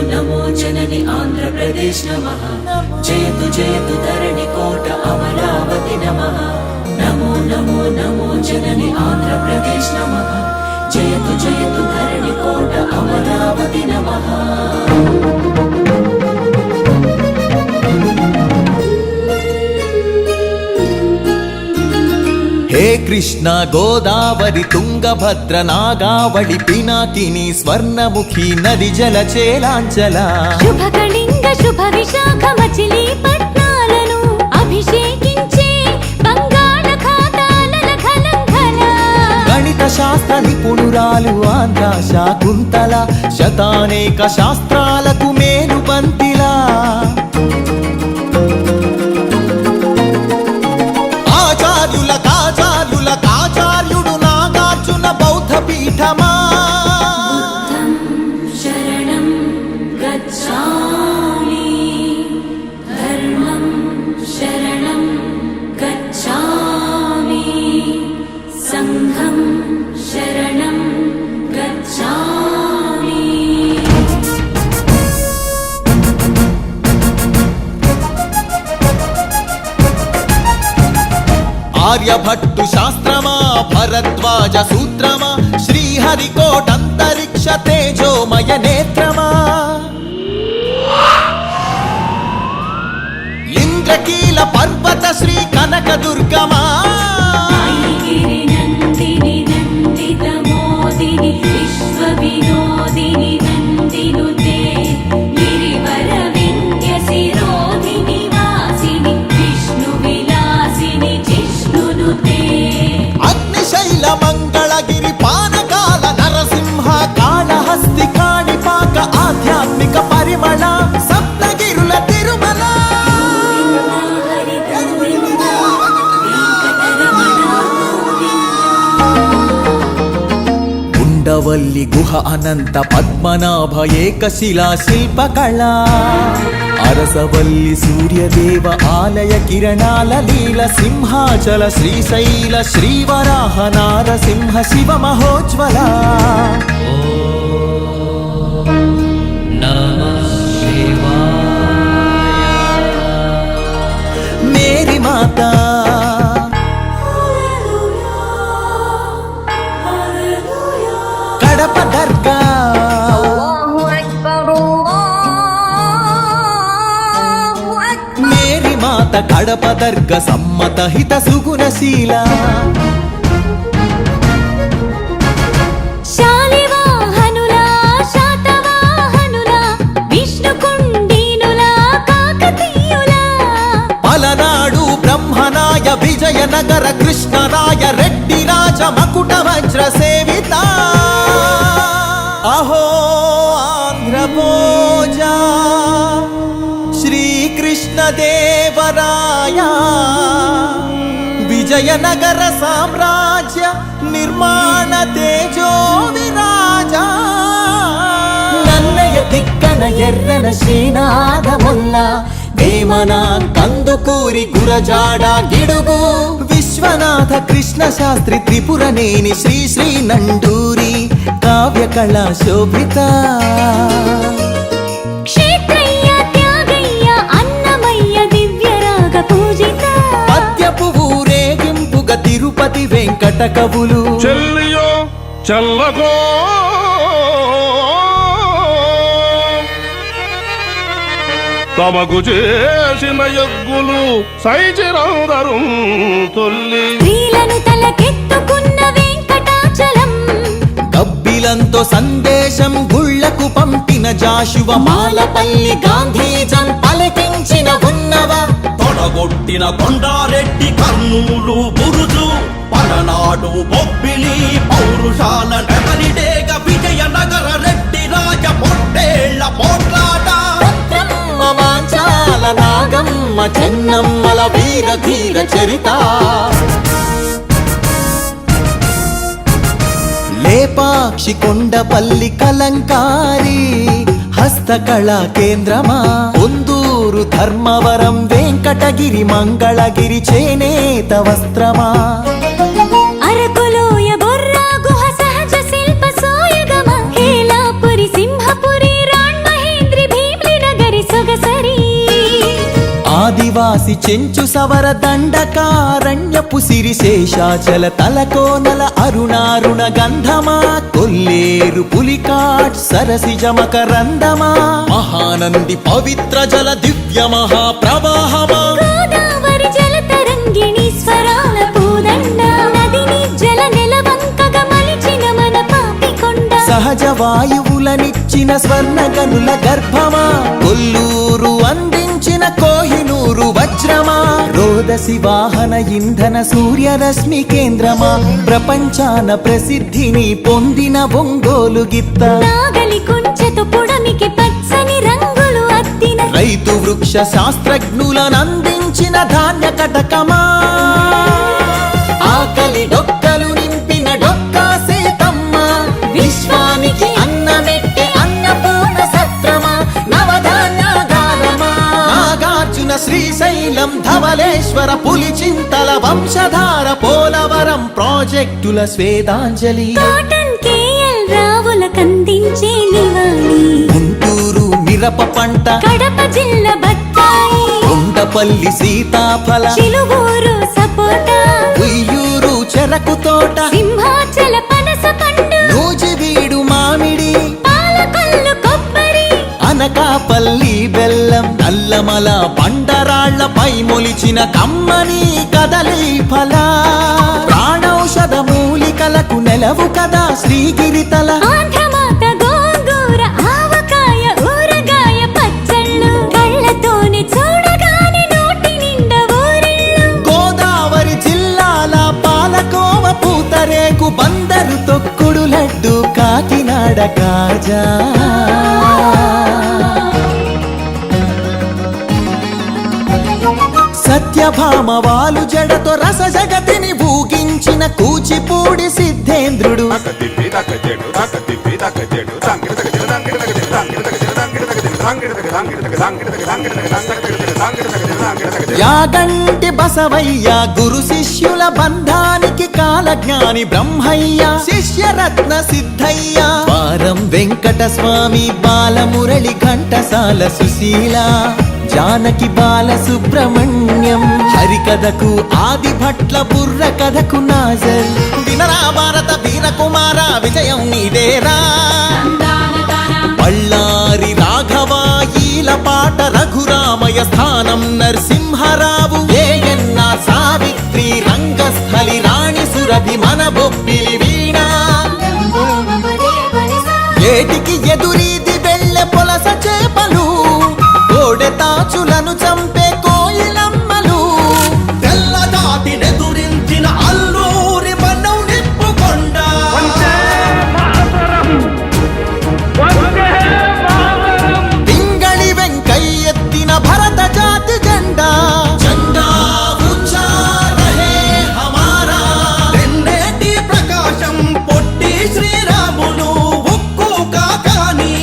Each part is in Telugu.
నమో జనని ఆంధ్రప్రదేశ్ నమః జయతు జయతు ధరణి కోట అమరావతి నమః నమో నమో నమో జనని ఆంధ్రప్రదేశ్ నమః జయతు జయతు ధరణి కోట అమరావతి నమః హే కృష్ణ గోదావరి తుంగభద్ర నాగావళి పినాకిని స్వర్ణముఖి నది జల చేలాంచల శుభకళింగ శుభ విశాఖ మచిలీపట్నాలను అభిషేకించే బంగాళాఖాతాల ఖలంఖల గణిత శాస్త్ర నిపుణురాలు ఆంధ్ర శాకుంతల శతానేక శాస్త్రాలకు మేలు పంతిలా ఆచార్యుడు నాగార్జున బౌద్ధ పీఠమా శరణం గచ్ఛామి ధర్మం శరణం గచ్ఛామి సంఘం శరణం గచ్ఛామి ఆర్యభట్టు శాస్త్రమా భరద్వాజ సూత్రమా శ్రీహరికోటంతరిక్ష తేజోమయ నేత్రమా ఇంద్రకీల పర్వత శ్రీ కనక దుర్గమా ఐగిరి నందిని నందిత మోదిని విశ్వ వినోదిని నందినుతే గిరివర వింధ్య శిరోధిని వాసిని విష్ణు విలాసిని జిష్ణునుతే అగ్నిశైల మంగళగిరి పానకాల నరసింహ కాళహస్తి కాణిపాక ఆధ్యాత్మిక పరిమళ సప్తగిరుల తిరుమల ఉండవల్లి గుహ అనంత పద్మనాభ ఏకశిలా శిల్పకళ అరసవల్లి సూర్యదేవ ఆలయ కిరణాల లీల సింహాచల శ్రీశైల శ్రీవరాహ నారసింహ శివ మహోజ్వల మేరీ మాతా కడప దర్గా మేరీ మాత కడప దర్గ సమ్మత హిత సుగుణశీల శాలివాహనులా శాతవాహనులా విష్ణుకుండినులా కాకతీయులా పలనాడు బ్రహ్మనాయ విజయనగర కృష్ణరాయ రెడ్డి రాజ మకుట వజ్ర సేవిత అహో ఆంధ్రభోజ శ్రీకృష్ణ దేవరాయ విజయనగర సామ్రాజ్య నిర్మాణ తేజో విరాజ నన్నయ దిక్కన ఎర్రన శ్రీనాథముల్ల వేమన కందుకూరి గురజాడ గిడుగు విశ్వనాథ కృష్ణ శాస్త్రి త్రిపురనేని శ్రీ శ్రీ నండూరి కావ్య కళా శోభిత క్షేత్రయ్య త్యాగయ్య అన్నమయ్య దివ్యరాగ పూజిత పద్యపు ఊరేగింపుగా తిరుపతి వెంకట కవులు చెల్లియో చల్లగో తమకు చేసిన యజ్ఞులు సైచిరందరు తొల్లి స్త్రీలను తలకెత్తుకున్న వెంకటాచలం కబ్బిలంతో సందేశం గుళ్లకు పంపిన జాషువ మాలపల్లి గాంధీజం పలికించిన ఉన్నవ తొడగొట్టిన కొండారెడ్డి కర్నూలు బురుజు పలనాడు బొబ్బిలి పౌరుషాల నెమలిడేగ విజయనగర రెడ్డి రాజ పొట్టేళ్ల పోట్లాట మాంచాల నాగమ్మ చెన్నమ్మల వీర ధీర చరిత లేపాక్షి కొండపల్లి కలంకారి హస్తకళా కేంద్రమా ఉందూరు ధర్మవరం వెంకటగిరి మంగళగిరి చేనేత వస్త్రమా అరకులోయ బొర్రా గుహ సహజ శిల్ప సోయగమ హేలాపురి సింహపురి రాణ్ మహేంద్రి ఆదివాసి చెంచు సవర దండకారణ్యపు సిరి శేషాచల తలకోనల అరుణారుణ గంధమా కొల్లేరు పులికాట్ సరసిజ మకరందమా మహానంది పవిత్ర జల దివ్య మహాప్రవాహమా గోదావరి జల తరంగిణి స్వరాల పూదండ నదిని జల నెలవంకగా మలిచిన మన పాపికొండ సహజ వాయువులనిచ్చిన స్వర్ణ గనుల గర్భమా కొల్లూరు అందించిన కోహినూరు వజ్రమా రోదసి వాహన ఇంధన సూర్యరశ్మి కేంద్రమా ప్రపంచాన ప్రసిద్ధిని పొందిన ఒంగోలు గిత్త నాగలి కుంచెతో పుడమికి పచ్చని రంగులు అద్దిన రైతు వృక్ష శాస్త్రజ్ఞులనందించిన ధాన్య కటకమా ఆకలి డొక్కలు నింపిన డొక్కా సీతమ్మ విశ్వానికి అన్నమెట్టే అన్నపూర్ణ సత్రమా నవధాన్యాగారమా నాగార్జున శ్రీశైలం ధవలేశ్వర పులిచింతల వంశధార పోలవరం ప్రాజెక్టుల స్వేదాంజలి కాటన్ కేఎల్ రావుల కందించే నివాళి గుంటూరు మిరప పంట కడప జిల్లా బత్తాయి కొండపల్లి సీతాఫల చిలువూరు సపోటా ఉయ్యూరు చెరకు తోట సింహాచల పనస పండు నూజివీడు మామిడి పాలకొల్లు కొబ్బరి అనకాపల్లి బెల్లం నల్లమల బండరాళ్లపై మొలిచిన కమ్మని కదలి ఫల ప్రాణౌషధ మూలికలకు నెలవు కదా శ్రీగిరితల ఆంధ్రమాత గోంగూర ఆవకాయ ఊరగాయ పచ్చళ్ళు కళ్ళతోనే చూడగానే నోటి నిండా ఊరిళ్ళు గోదావరి జిల్లాల పాలకోవ పూతరేకు బందరు తొక్కుడు లడ్డు కాకినాడ కాజా సత్యభామ వాలు జడతో రస జగతిని ఊగించిన కూచిపూడి సిద్ధేంద్రుడు యాగంటి బసవయ్య గురు శిష్యుల బంధానికి కాలజ్ఞాని బ్రహ్మయ్య శిష్యరత్న సిద్ధయ్య వారం వెంకట స్వామి బాలమురళి ఘంటసాల సుశీల జానకి బాల సుబ్రహ్మణ్యం హరికథకు ఆది భట్ల బుర్ర కథకు నాజర్ వినరా భారత వీరకుమార విజయం నీదేరా బళ్ళారి రాఘవ ఈలపాట రఘురామయ స్థానం నరసింహరావు ఏయన్న సావిత్రి రంగస్థలి రాణి సురభి మన బొబ్బిలి వీణ ఏటికి ఎదురీది వెళ్ళె పొలస చేపలు కోడె తాచులను చంపే కోయిలమ్మలు తెల్లదాటి నెదురించిన అల్లూరి మనం నిప్పుకొండ పింగళి వెంకయ్యెత్తిన భరత జాతి జెండా జెండా ఊంచా రహే హమారా తెన్నేటి ప్రకాశం పొట్టి శ్రీరాములు ఉక్కు కాకాని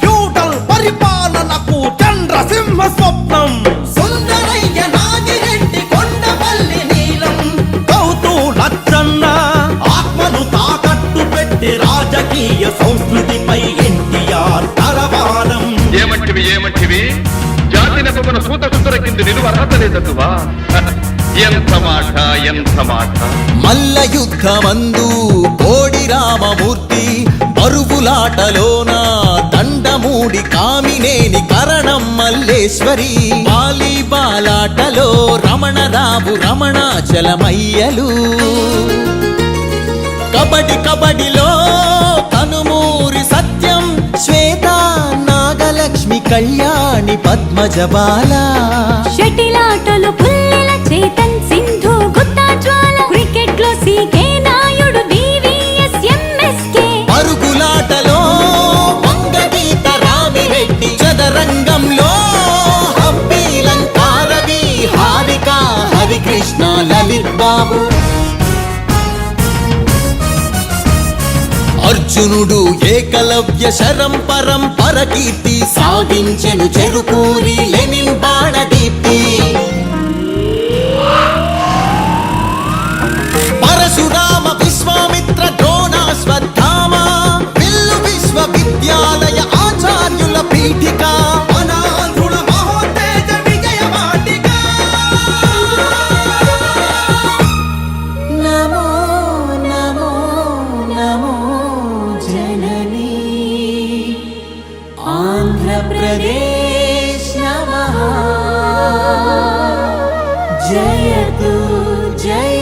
ఫ్యూడల్ పరిపాలనకు చంద్రసింహ స్వప్నం సుందరయ్య నాగిరెడ్డి కొండపల్లి నీలం గౌతు లచ్చన్న ఆత్మను తాకట్టు పెట్టి రాజకీయ సంస్కృతిపై ఎన్టీఆర్ తలవారం ఏమంటివి జాతి నెపమున సూత సుందర కింది నిలువ అర్హత లేదటువా ఎంత మాట మల్ల యుద్ధమందు కోడి రామమూర్తి పరుగులాటలోన దండమూడి కామినేని కరణం మల్లేశ్వరి వాలీబాలాటలో రమణరావు రమణాచలమయ్యలు కబడిలో కనుమూరి సత్యం శ్వేత నాగలక్ష్మి కళ్యాణి పద్మజబాల షటిలాటలు పుల్లెల చేతన్ సింధు గుత్తా జ్వాల క్రికెట్ లో సీకే నాయుడు వివిఎస్ ఎంఎస్కే పరుగులాటలో వంగగీత రామిరెడ్డి చదరంగంలో హంపీలంకారవి హారిక హరికృష్ణ లలిత్ బాబు అర్జునుడు ఏకలవ్య శరం పరంపర కీర్తి సాగించెను చెరుకూరి లెనిన్ బాణదీప్తి పరశురామ విశ్వామిత్ర ద్రోణాశ్వత్థామ విల్లు విశ్వవిద్యాలయ ఆచార్యుల పీఠిక అనాథుల మహోత్తేజ విజయ వాటిక జయతు జయ